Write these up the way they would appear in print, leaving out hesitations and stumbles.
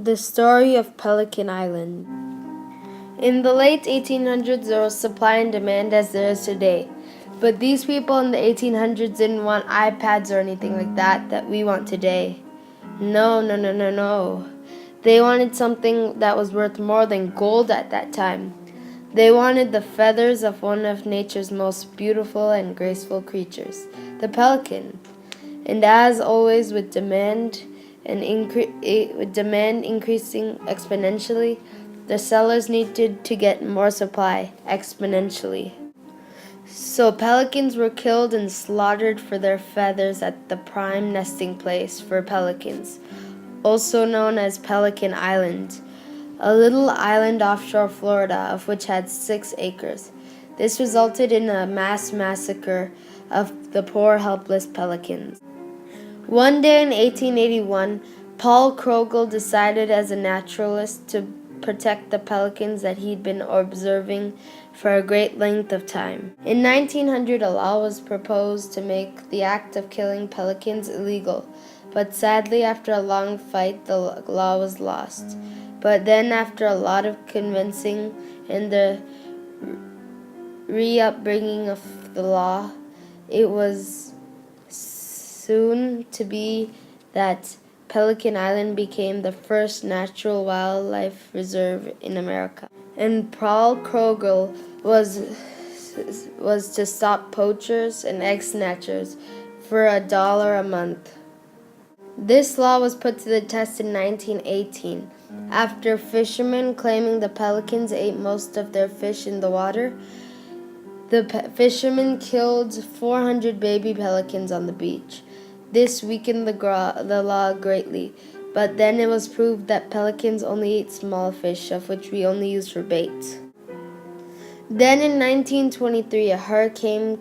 The story of Pelican Island. In the late 1800s, there was supply and demand as there is today. But these people in the 1800s didn't want iPads or anything like that we want today. No, no, no, no, no. They wanted something that was worth more than gold at that time. They wanted the feathers of one of nature's most beautiful and graceful creatures, the pelican. And as always, with demand increasing exponentially, the sellers needed to get more supply exponentially. So pelicans were killed and slaughtered for their feathers at the prime nesting place for pelicans, also known as Pelican Island, a little island offshore Florida of which had 6 acres. This resulted in a mass massacre of the poor helpless pelicans. One day in 1881, Paul Krogel decided as a naturalist to protect the pelicans that he'd been observing for a great length of time. In 1900, a law was proposed to make the act of killing pelicans illegal, but sadly, after a long fight, the law was lost. But then, after a lot of convincing and the re-upbringing of the law, it was soon to be that Pelican Island became the first natural wildlife reserve in America. And Paul Krogel was to stop poachers and egg snatchers for $1 a month. This law was put to the test in 1918. After fishermen claiming the pelicans ate most of their fish in the water, the fishermen killed 400 baby pelicans on the beach. This weakened the law greatly, but then it was proved that pelicans only eat small fish, of which we only use for bait. Then in 1923, a hurricane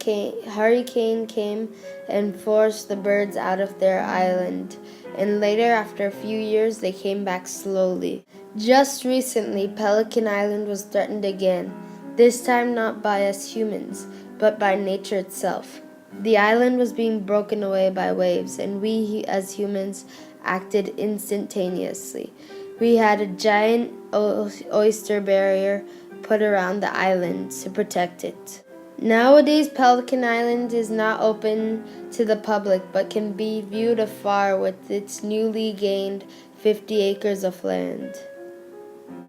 came and forced the birds out of their island, and later, after a few years, they came back slowly. Just recently, Pelican Island was threatened again, this time not by us humans, but by nature itself. The island was being broken away by waves, and we as humans acted instantaneously. We had a giant oyster barrier put around the island to protect it. Nowadays, Pelican Island is not open to the public but can be viewed afar with its newly gained 50 acres of land.